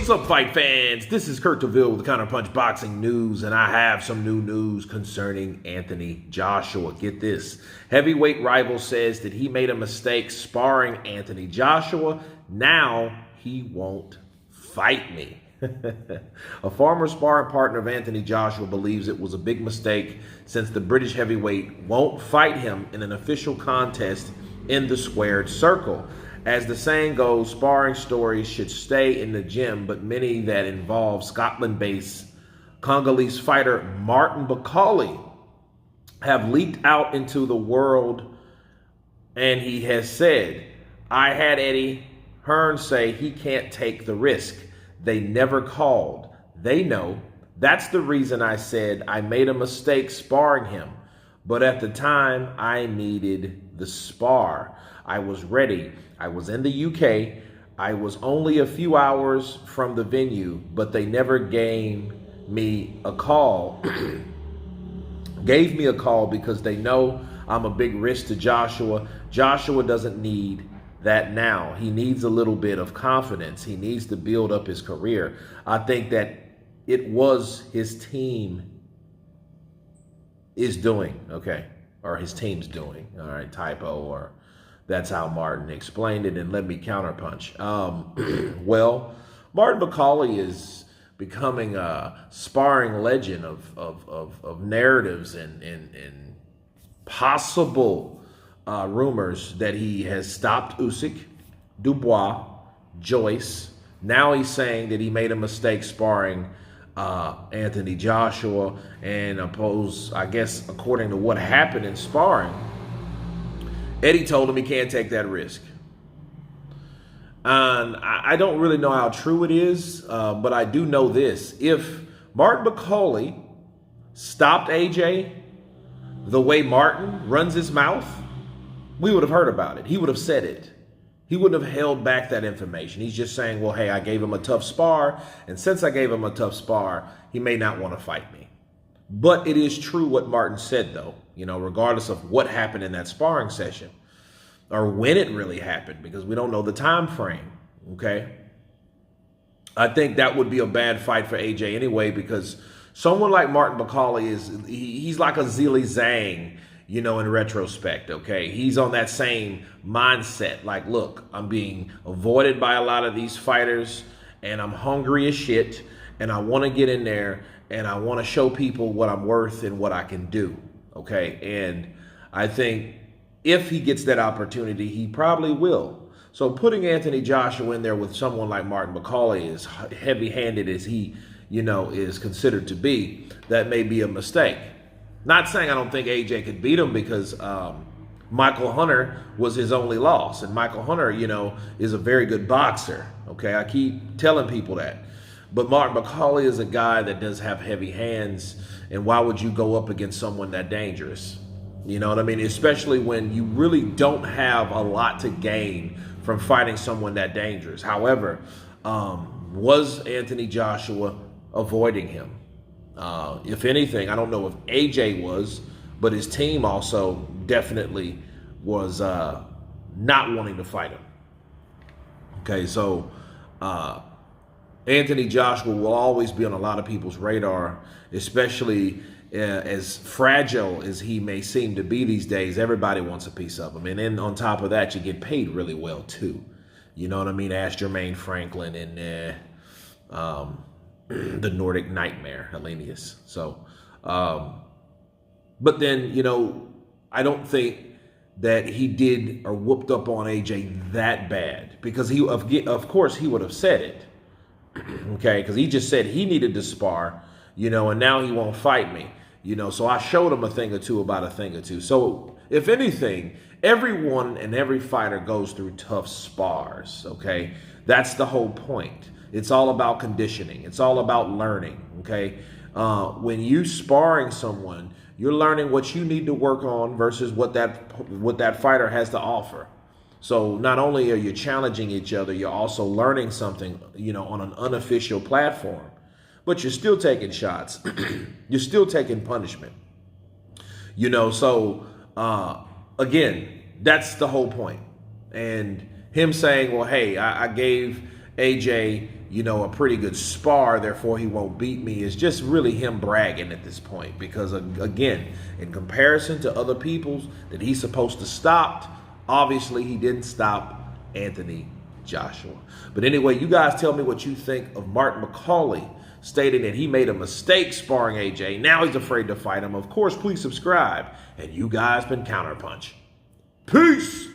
What's up, fight fans? This is Kurt DeVille with Counterpunch Boxing News, and I have some new news concerning Anthony Joshua. Get this. Heavyweight rival says that he made a mistake sparring Anthony Joshua. Now he won't fight me. A former sparring partner of Anthony Joshua believes it was a big mistake since the British heavyweight won't fight him in an official contest in the squared circle. As the saying goes, sparring stories should stay in the gym, but many that involve Scotland-based Congolese fighter Martin Bakole have leaked out into the world, and he has said, I had Eddie Hearn say he can't take the risk. They never called. They know. That's the reason I said I made a mistake sparring him. But at the time, I needed the spar. I was ready. I was in the UK. I was only a few hours from the venue, but they never gave me a call. Gave me a call because they know I'm a big risk to Joshua. Joshua doesn't need that now. He needs a little bit of confidence. He needs to build up his career. I think that it was his team is doing, okay, or his team's doing, all right, typo, or that's how Martin explained it, and let me counterpunch. Well, Martin Bakole is becoming a sparring legend of narratives and possible rumors that he has stopped Usyk, Dubois, Joyce. Now he's saying that he made a mistake sparring Anthony Joshua, and I guess according to what happened in sparring, Eddie told him he can't take that risk. And I don't really know how true it is, but I do know this. If Martin Bakole stopped AJ the way Martin runs his mouth, we would have heard about it. He would have said it. He wouldn't have held back that information. He's just saying, well, hey, I gave him a tough spar, and since I gave him a tough spar, he may not want to fight me. But it is true what Martin said, though, regardless of what happened in that sparring session or when it really happened, because we don't know the time frame, okay? I think that would be a bad fight for AJ anyway, because someone like Martin Bakole he's like a Zili Zhang, in retrospect, okay? He's on that same mindset. Like, look, I'm being avoided by a lot of these fighters, and I'm hungry as shit, and I want to get in there, and I want to show people what I'm worth and what I can do, okay? And I think if he gets that opportunity, he probably will. So putting Anthony Joshua in there with someone like Martin Bakole, as heavy-handed as he, is considered to be, that may be a mistake. Not saying I don't think AJ could beat him, because Michael Hunter was his only loss. And Michael Hunter, is a very good boxer. Okay, I keep telling people that. But Martin Bakole is a guy that does have heavy hands. And why would you go up against someone that dangerous? You know what I mean? Especially when you really don't have a lot to gain from fighting someone that dangerous. However, was Anthony Joshua avoiding him? If anything, I don't know if AJ was, but his team also definitely was not wanting to fight him. Okay, so Anthony Joshua will always be on a lot of people's radar, especially as fragile as he may seem to be these days. Everybody wants a piece of him. And then on top of that, you get paid really well too. You know what I mean? Ask Jermaine Franklin and the Nordic Nightmare, Hellenius. So, but then, I don't think that he did or whooped up on AJ that bad, because of course he would have said it, okay? Because he just said he needed to spar, and now he won't fight me, so I showed him a thing or two about a thing or two. So if anything, everyone and every fighter goes through tough spars, okay? That's the whole point. It's all about conditioning. It's all about learning, okay? When you sparring someone, you're learning what you need to work on versus what that fighter has to offer. So not only are you challenging each other, you're also learning something, on an unofficial platform. But you're still taking shots. You're still taking punishment. So again, that's the whole point. And him saying, well, hey, I gave AJ, a pretty good spar, therefore he won't beat me, is just really him bragging at this point. Because again, in comparison to other people's that he's supposed to stop, obviously he didn't stop Anthony Joshua. But anyway, you guys tell me what you think of Martin Bakole stating that he made a mistake sparring AJ. Now he's afraid to fight him. Of course, please subscribe. And you guys been Counterpunch. Peace!